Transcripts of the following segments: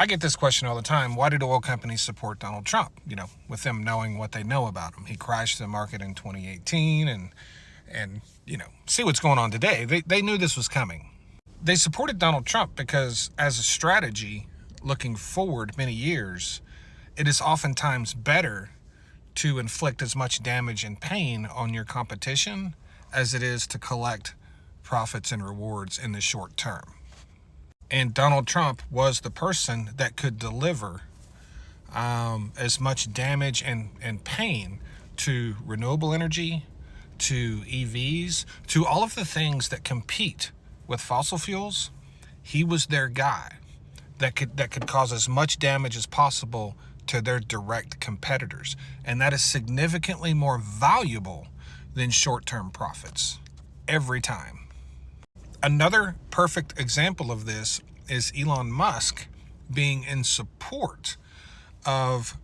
I get this question all the time. Why did oil companies support Donald Trump? With them knowing what they know about him. He crashed the market in 2018 and see what's going on today. They knew this was coming. They supported Donald Trump because as a strategy, looking forward many years, it is oftentimes better to inflict as much damage and pain on your competition as it is to collect profits and rewards in the short term. And Donald Trump was the person that could deliver as much damage and pain to renewable energy, to EVs, to all of the things that compete with fossil fuels. He was their guy that could cause as much damage as possible to their direct competitors. And that is significantly more valuable than short-term profits every time. Another perfect example of this is Elon Musk being in support of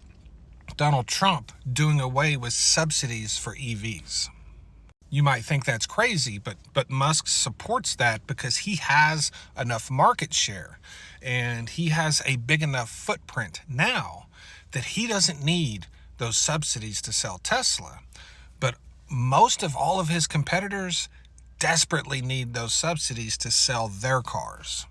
Donald Trump doing away with subsidies for EVs. You might think that's crazy, but Musk supports that because he has enough market share and he has a big enough footprint now that he doesn't need those subsidies to sell Tesla. But most of all of his competitors desperately need those subsidies to sell their cars.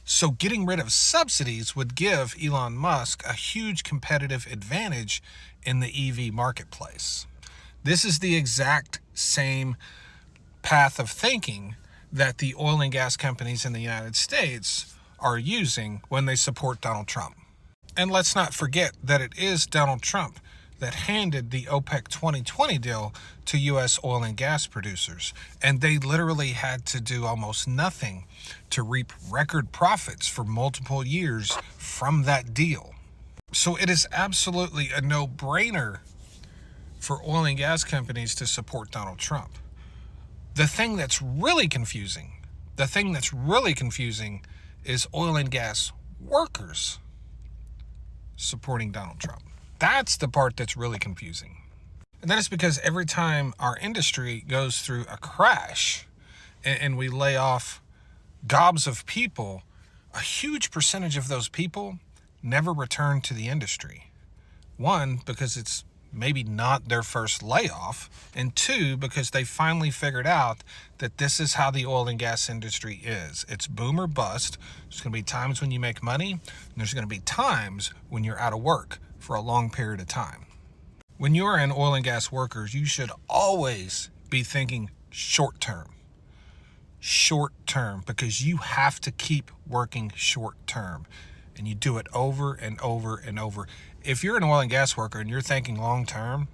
So getting rid of subsidies would give Elon Musk a huge competitive advantage in the EV marketplace. This is the exact same path of thinking that the oil and gas companies in the United States are using when they support Donald Trump. And let's not forget that it is Donald Trump that handed the OPEC 2020 deal to U.S. oil and gas producers. And they literally had to do almost nothing to reap record profits for multiple years from that deal. So it is absolutely a no-brainer for oil and gas companies to support Donald Trump. The thing that's really confusing is oil and gas workers supporting Donald Trump. That's the part that's really confusing. And that is because every time our industry goes through a crash and we lay off gobs of people, a huge percentage of those people never return to the industry. One, because it's maybe not their first layoff, and two, because they finally figured out that this is how the oil and gas industry is. It's boom or bust. There's going to be times when you make money, and there's going to be times when you're out of work for a long period of time. When you're an oil and gas worker, you should always be thinking short term, because you have to keep working short term, and you do it over and over and over. If you're an oil and gas worker and you're thinking long term,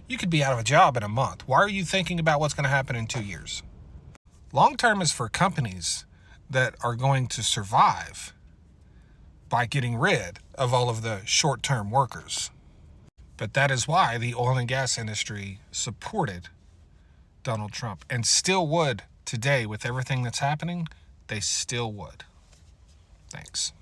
you could be out of a job in a month. Why are you thinking about what's going to happen in 2 years? Long term is for companies that are going to survive by getting rid of all of the short-term workers. But that is why the oil and gas industry supported Donald Trump and still would today with everything that's happening. They still would. Thanks.